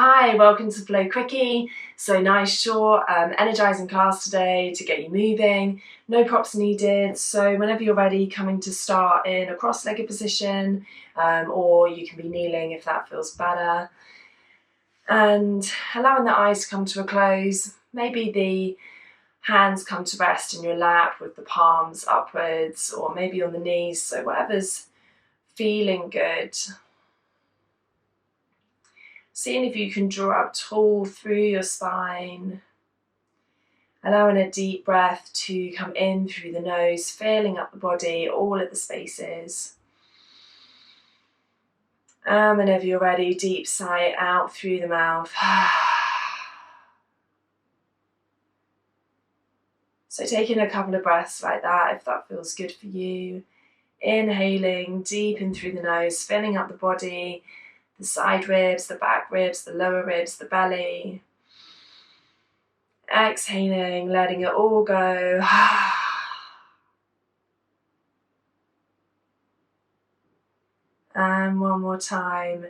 Hi, welcome to Flow Quickie. So nice, short, energising class today to get you moving. No props needed. So whenever you're ready, coming to start in a cross-legged position, or you can be kneeling if that feels better. And allowing the eyes to come to a close. Maybe the hands come to rest in your lap with the palms upwards, or maybe on the knees. So whatever's feeling good. Seeing if you can draw up tall through your spine. Allowing a deep breath to come in through the nose, filling up the body, all of the spaces. And whenever you're ready, deep sigh out through the mouth. So taking a couple of breaths like that, if that feels good for you. Inhaling deep in through the nose, filling up the body. The side ribs, the back ribs, the lower ribs, the belly. Exhaling, letting it all go. And one more time.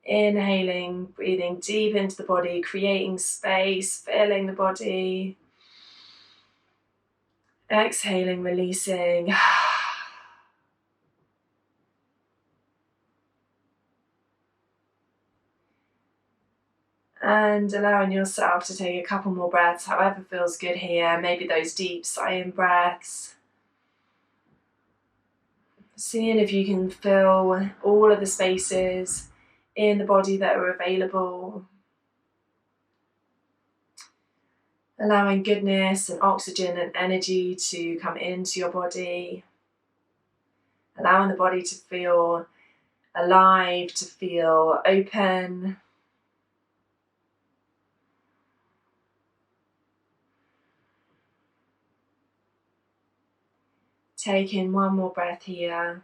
Inhaling, breathing deep into the body, creating space, filling the body. Exhaling, releasing. And allowing yourself to take a couple more breaths, however feels good here. Maybe those deep sighing breaths. Seeing if you can fill all of the spaces in the body that are available. Allowing goodness and oxygen and energy to come into your body. Allowing the body to feel alive, to feel open. Take in one more breath here.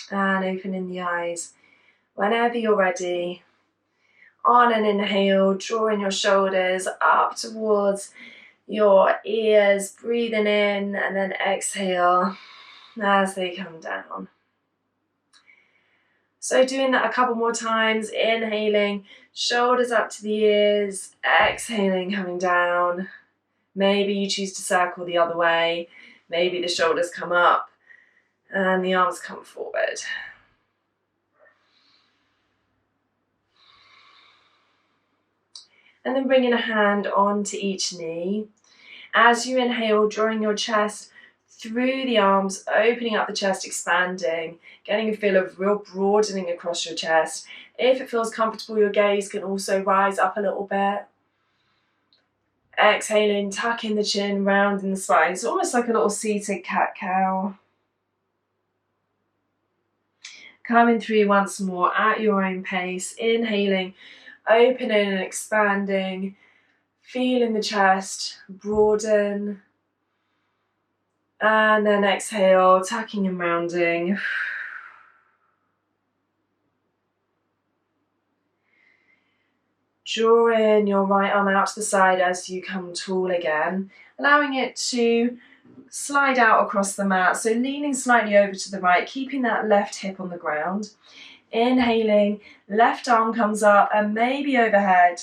And opening the eyes. Whenever you're ready, on an inhale, drawing your shoulders up towards your ears, breathing in, and then exhale as they come down. So doing that a couple more times, inhaling, shoulders up to the ears, exhaling, coming down. Maybe you choose to circle the other way. Maybe the shoulders come up and the arms come forward. And then bringing a hand onto each knee. As you inhale, drawing your chest through the arms, opening up the chest, expanding, getting a feel of real broadening across your chest. If it feels comfortable, your gaze can also rise up a little bit. Exhaling, tucking the chin, rounding the spine. It's almost like a little seated cat-cow. Coming through once more at your own pace. Inhaling, opening and expanding. Feeling the chest broaden. And then exhale, tucking and rounding. Drawing your right arm out to the side as you come tall again, allowing it to slide out across the mat. So leaning slightly over to the right, keeping that left hip on the ground. Inhaling, left arm comes up and maybe overhead,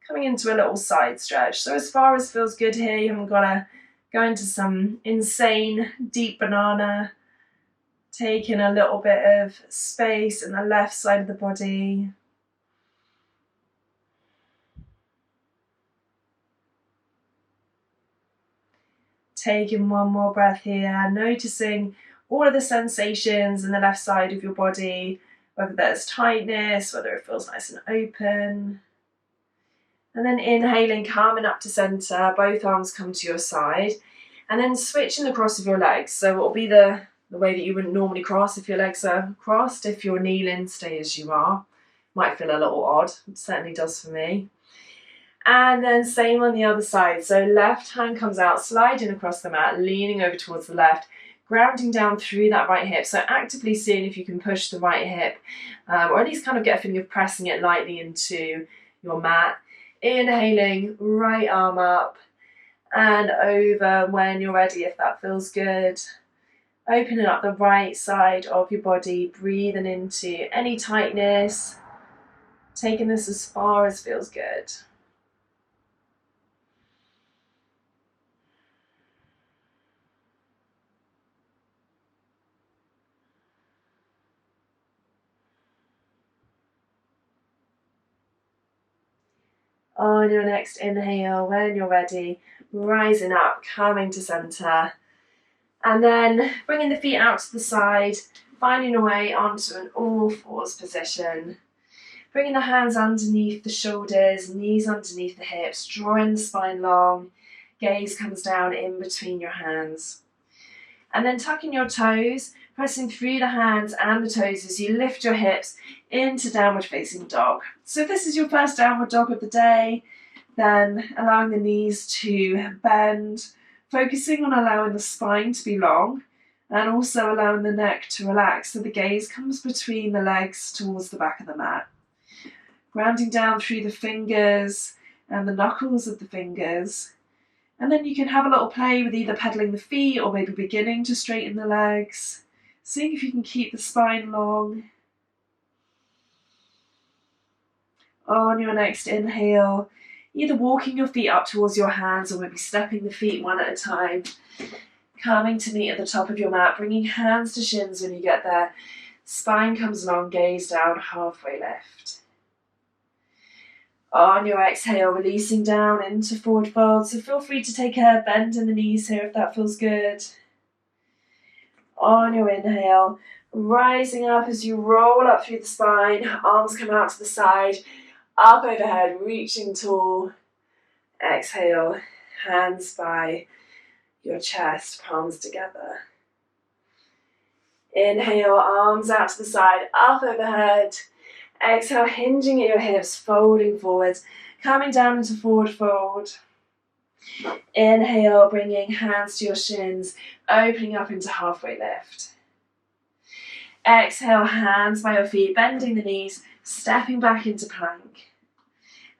coming into a little side stretch. So as far as feels good here, you haven't got to go into some insane deep banana. Taking a little bit of space in the left side of the body. Taking one more breath here, noticing all of the sensations in the left side of your body, whether there's tightness, whether it feels nice and open. And then inhaling, coming up to center, both arms come to your side, and then switching the cross of your legs. So it will be the way that you wouldn't normally cross if your legs are crossed. If you're kneeling, stay as you are. Might feel a little odd, it certainly does for me. And then same on the other side. So left hand comes out, sliding across the mat, leaning over towards the left, grounding down through that right hip. So actively seeing if you can push the right hip, or at least kind of get a feeling of pressing it lightly into your mat. Inhaling, right arm up and over when you're ready, if that feels good. Opening up the right side of your body, breathing into any tightness, taking this as far as feels good. On your next inhale, when you're ready, rising up, coming to center, and then bringing the feet out to the side, finding your way onto an all fours position. Bringing the hands underneath the shoulders, knees underneath the hips, drawing the spine long, gaze comes down in between your hands. And then tucking your toes, pressing through the hands and the toes as you lift your hips into downward facing dog. So if this is your first downward dog of the day, then allowing the knees to bend, focusing on allowing the spine to be long, and also allowing the neck to relax so the gaze comes between the legs towards the back of the mat. Grounding down through the fingers and the knuckles of the fingers. And then you can have a little play with either pedaling the feet or maybe beginning to straighten the legs. Seeing if you can keep the spine long. On your next inhale, either walking your feet up towards your hands or maybe stepping the feet one at a time. Coming to meet at the top of your mat, bringing hands to shins when you get there. Spine comes long, gaze down, halfway lift. On your exhale, releasing down into forward fold. So feel free to take a bend in the knees here if that feels good. On your inhale, rising up as you roll up through the spine. Arms come out to the side, up overhead, reaching tall. Exhale, hands by your chest, palms together. Inhale, arms out to the side, up overhead. Exhale, hinging at your hips, folding forwards, coming down into forward fold. Inhale, bringing hands to your shins, opening up into halfway lift. Exhale, hands by your feet, bending the knees, stepping back into plank.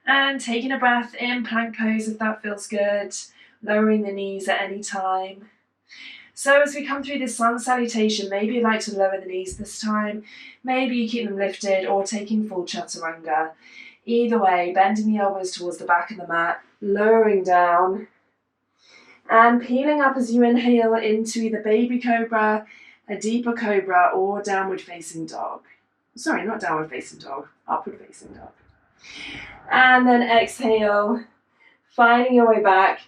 And taking a breath in plank pose if that feels good, lowering the knees at any time. So as we come through this sun salutation, maybe you'd like to lower the knees this time. Maybe you keep them lifted or taking full chaturanga. Either way, bending the elbows towards the back of the mat, lowering down. And peeling up as you inhale into either baby cobra, a deeper cobra, or downward facing dog. Sorry, not downward facing dog, upward facing dog. And then exhale, finding your way back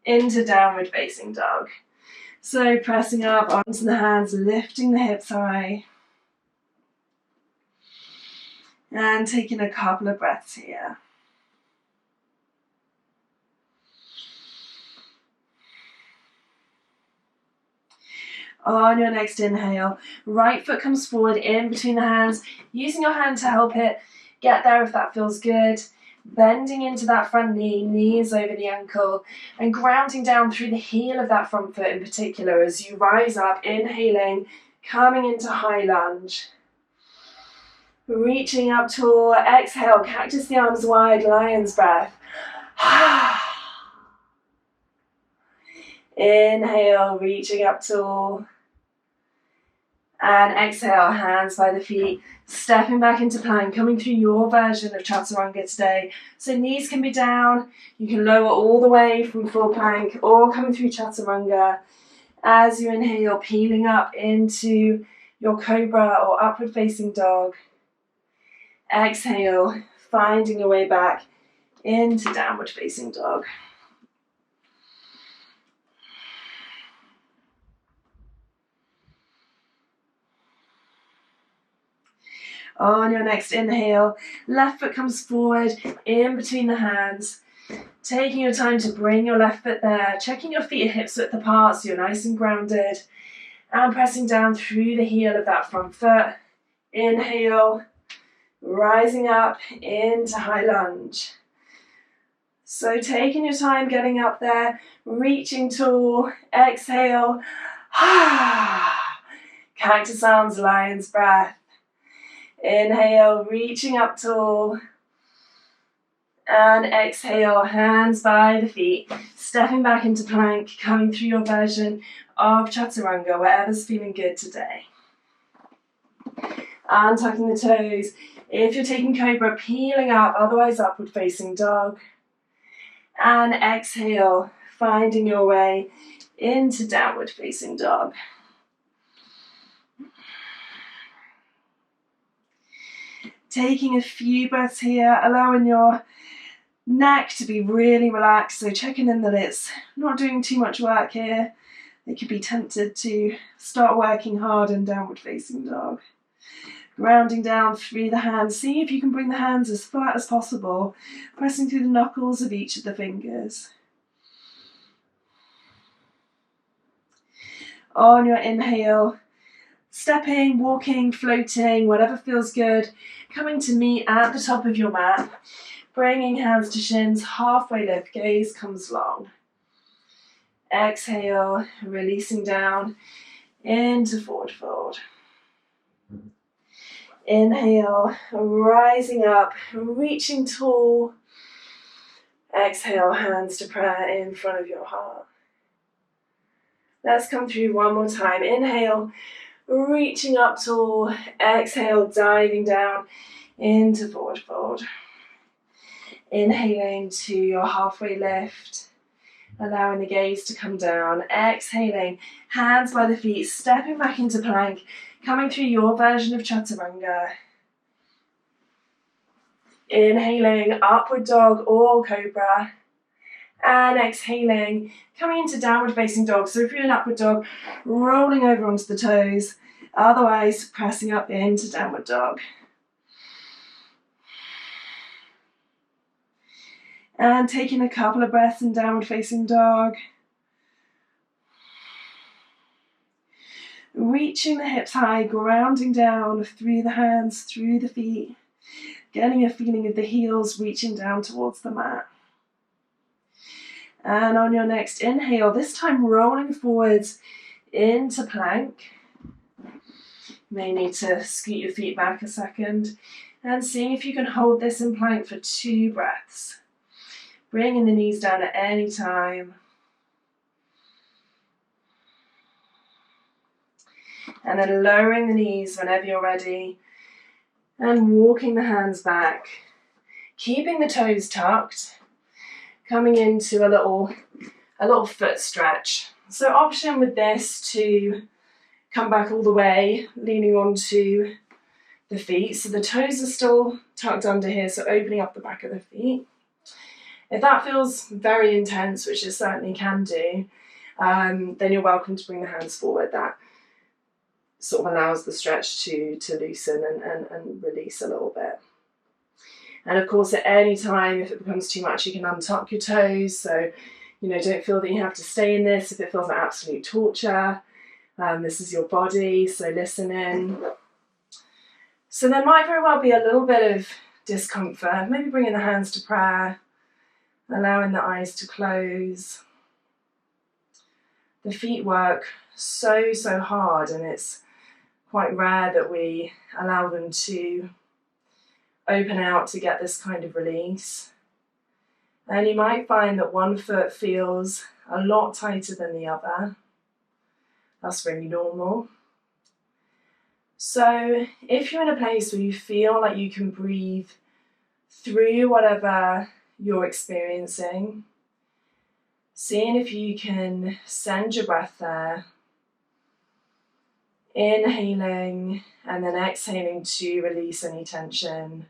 into downward facing dog. So pressing up onto the hands, lifting the hips high. And taking a couple of breaths here. On your next inhale, right foot comes forward in between the hands, using your hand to help it get there if that feels good. Bending into that front knee, knees over the ankle, and grounding down through the heel of that front foot in particular as you rise up, inhaling, coming into high lunge. Reaching up tall, exhale, cactus the arms wide, lion's breath. Inhale, reaching up tall. And exhale, hands by the feet, stepping back into plank, coming through your version of chaturanga today. So knees can be down, you can lower all the way from full plank or coming through chaturanga. As you inhale, peeling up into your cobra or upward facing dog. Exhale, finding your way back into downward facing dog. On your next inhale, left foot comes forward in between the hands. Taking your time to bring your left foot there, checking your feet hips width apart so you're nice and grounded. And pressing down through the heel of that front foot. Inhale, rising up into high lunge. So taking your time getting up there, reaching tall, exhale. Cactus arms, lion's breath. Inhale, reaching up tall. And exhale, hands by the feet, stepping back into plank, coming through your version of chaturanga, whatever's feeling good today. And tucking the toes. If you're taking cobra, peeling up, otherwise upward facing dog. And exhale, finding your way into downward facing dog. Taking a few breaths here, allowing your neck to be really relaxed, so checking in that it's not doing too much work here. They could be tempted to start working hard in downward facing dog. Grounding down through the hands. See if you can bring the hands as flat as possible, pressing through the knuckles of each of the fingers. On your inhale, stepping, walking, floating, whatever feels good, coming to meet at the top of your mat, bringing hands to shins, halfway lift, gaze comes long. Exhale, releasing down into forward fold. Inhale, rising up, reaching tall. Exhale, hands to prayer in front of your heart. Let's come through one more time. Inhale, reaching up tall. Exhale, diving down into forward fold. Inhaling to your halfway lift, allowing the gaze to come down. Exhaling, hands by the feet, stepping back into plank, coming through your version of chaturanga. Inhaling, upward dog or cobra. And exhaling, coming into downward facing dog. So if you're in upward dog, rolling over onto the toes. Otherwise, pressing up into downward dog. And taking a couple of breaths in downward facing dog. Reaching the hips high, grounding down through the hands, through the feet. Getting a feeling of the heels reaching down towards the mat. And on your next inhale, this time rolling forwards into plank. You may need to scoot your feet back a second. And seeing if you can hold this in plank for 2 breaths. Bringing the knees down at any time. And then lowering the knees whenever you're ready. And walking the hands back. Keeping the toes tucked. Coming into a little foot stretch. So option with this to come back all the way, leaning onto the feet. So the toes are still tucked under here, so opening up the back of the feet. If that feels very intense, which it certainly can do, then you're welcome to bring the hands forward. That sort of allows the stretch to loosen and release a little bit. And of course, at any time, if it becomes too much, you can untuck your toes. So, don't feel that you have to stay in this if it feels like absolute torture. This is your body, so listen in. So there might very well be a little bit of discomfort. Maybe bringing the hands to prayer. Allowing the eyes to close. The feet work so hard, and it's quite rare that we allow them to open out to get this kind of release. And you might find that one foot feels a lot tighter than the other. That's really normal. So if you're in a place where you feel like you can breathe through whatever you're experiencing, seeing if you can send your breath there, inhaling and then exhaling to release any tension.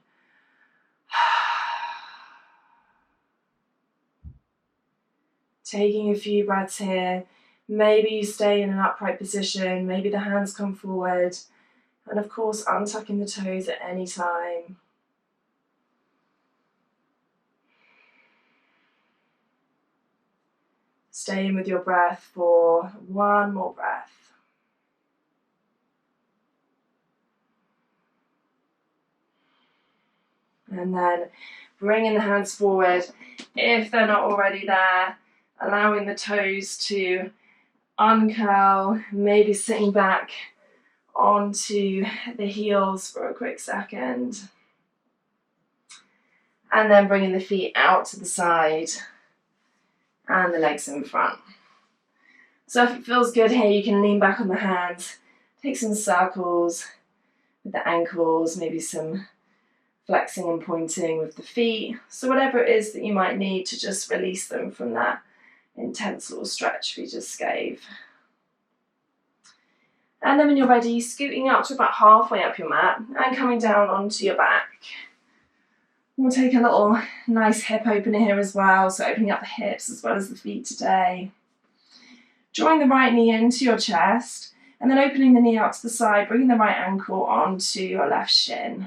Taking a few breaths here. Maybe you stay in an upright position, maybe the hands come forward, and of course untucking the toes at any time. Staying with your breath for one more breath. And then bringing the hands forward, if they're not already there, allowing the toes to uncurl, maybe sitting back onto the heels for a quick second. And then bringing the feet out to the side and the legs in front. So if it feels good here, you can lean back on the hands, take some circles with the ankles, maybe some flexing and pointing with the feet. So whatever it is that you might need to just release them from that intense little stretch we just gave. And then when you're ready, scooting up to about halfway up your mat and coming down onto your back. We'll take a little nice hip opener here as well, so opening up the hips as well as the feet today. Drawing the right knee into your chest and then opening the knee out to the side, bringing the right ankle onto your left shin.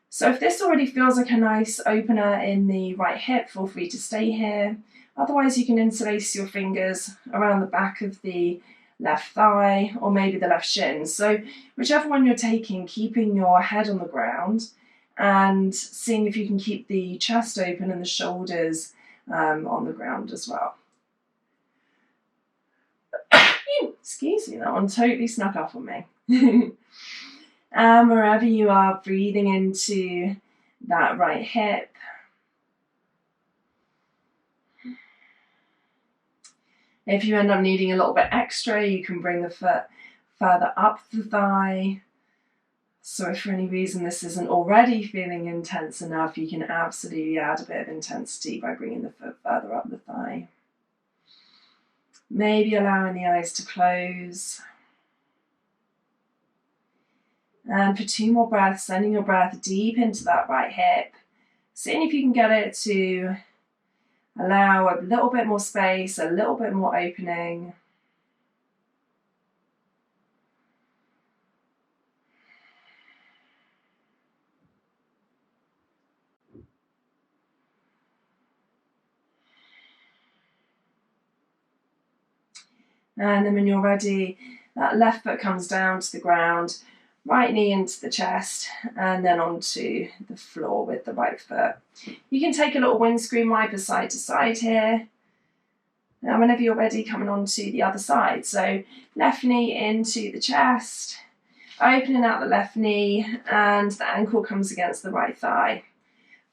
So if this already feels like a nice opener in the right hip, feel free to stay here. Otherwise you can interlace your fingers around the back of the left thigh or maybe the left shin. So whichever one you're taking, keeping your head on the ground and seeing if you can keep the chest open and the shoulders on the ground as well. Excuse me, that one totally snuck up on me. And wherever you are, breathing into that right hip. If you end up needing a little bit extra, you can bring the foot further up the thigh. So if for any reason this isn't already feeling intense enough, you can absolutely add a bit of intensity by bringing the foot further up the thigh. Maybe allowing the eyes to close. And for 2 more breaths, sending your breath deep into that right hip. Seeing if you can get it to allow a little bit more space, a little bit more opening. And then when you're ready, that left foot comes down to the ground, right knee into the chest, and then onto the floor with the right foot. You can take a little windscreen wiper side to side here. Now whenever you're ready, coming onto the other side. So left knee into the chest, opening out the left knee, and the ankle comes against the right thigh.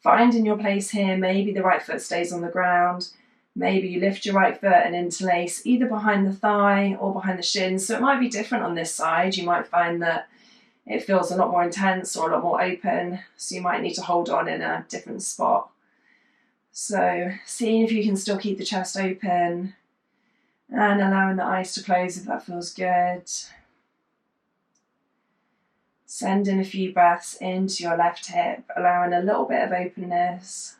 Finding your place here, maybe the right foot stays on the ground. Maybe you lift your right foot and interlace either behind the thigh or behind the shins. So it might be different on this side. You might find that it feels a lot more intense or a lot more open. So you might need to hold on in a different spot. So seeing if you can still keep the chest open and allowing the eyes to close if that feels good. Send in a few breaths into your left hip, allowing a little bit of openness.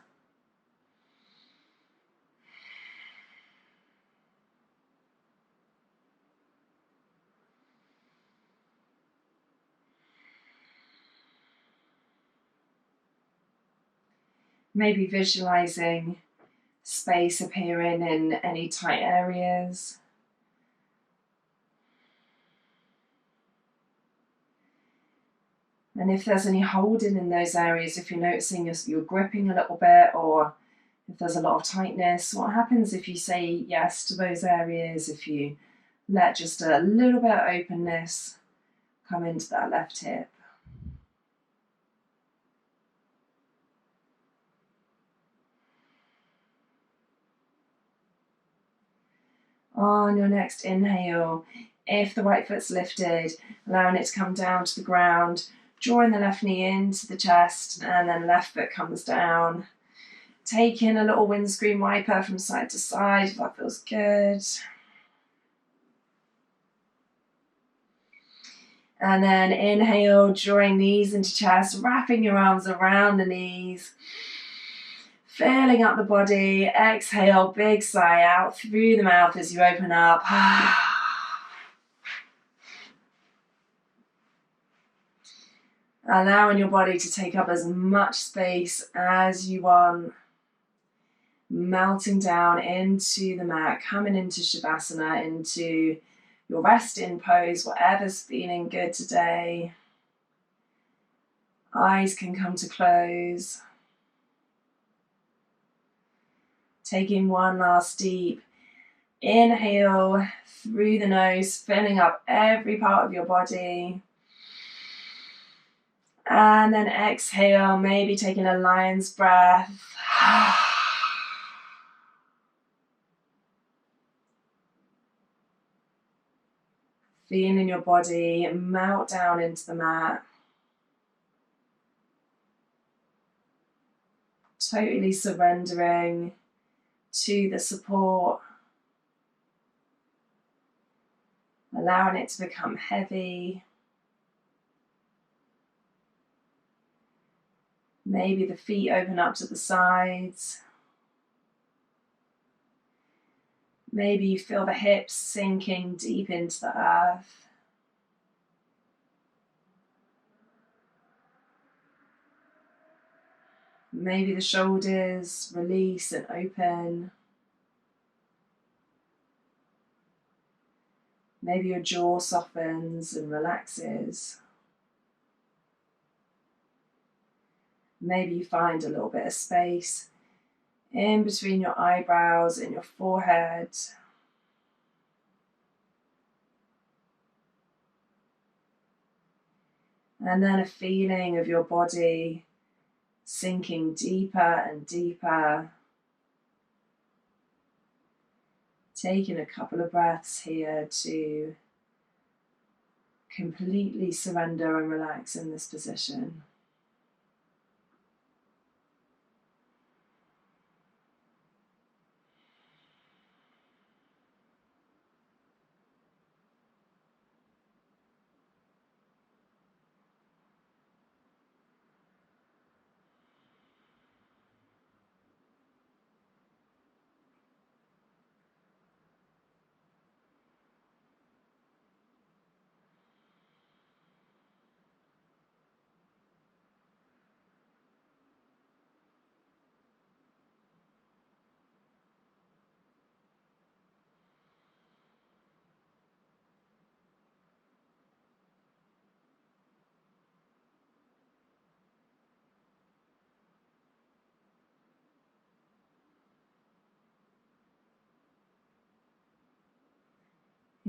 Maybe visualizing space appearing in any tight areas. And if there's any holding in those areas, if you're noticing you're gripping a little bit or if there's a lot of tightness, what happens if you say yes to those areas, if you let just a little bit of openness come into that left hip? On your next inhale, if the right foot's lifted, allowing it to come down to the ground, drawing the left knee into the chest, and then left foot comes down. Take in a little windscreen wiper from side to side if that feels good. And then inhale, drawing knees into chest, wrapping your arms around the knees. Filling up the body. Exhale, big sigh out through the mouth as you open up. Allowing your body to take up as much space as you want. Melting down into the mat, coming into Shavasana, into your rest in pose, whatever's feeling good today. Eyes can come to close. Taking one last deep inhale through the nose, filling up every part of your body. And then exhale, maybe taking a lion's breath. Feeling your body melt down into the mat. Totally surrendering to the support. Allowing it to become heavy. Maybe the feet open up to the sides. Maybe you feel the hips sinking deep into the earth. Maybe the shoulders release and open. Maybe your jaw softens and relaxes. Maybe you find a little bit of space in between your eyebrows and your forehead. And then a feeling of your body sinking deeper and deeper. Taking a couple of breaths here to completely surrender and relax in this position.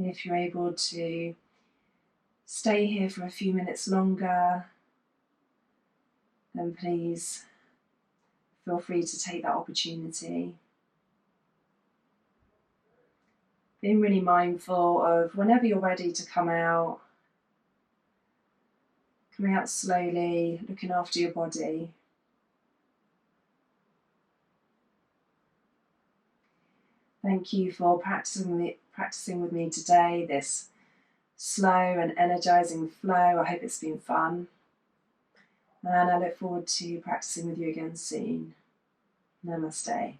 If you're able to stay here for a few minutes longer, then please feel free to take that opportunity. Being really mindful of whenever you're ready to come out, coming out slowly, looking after your body. Thank you for practicing with me today, this slow and energizing flow. I hope it's been fun. And I look forward to practicing with you again soon. Namaste.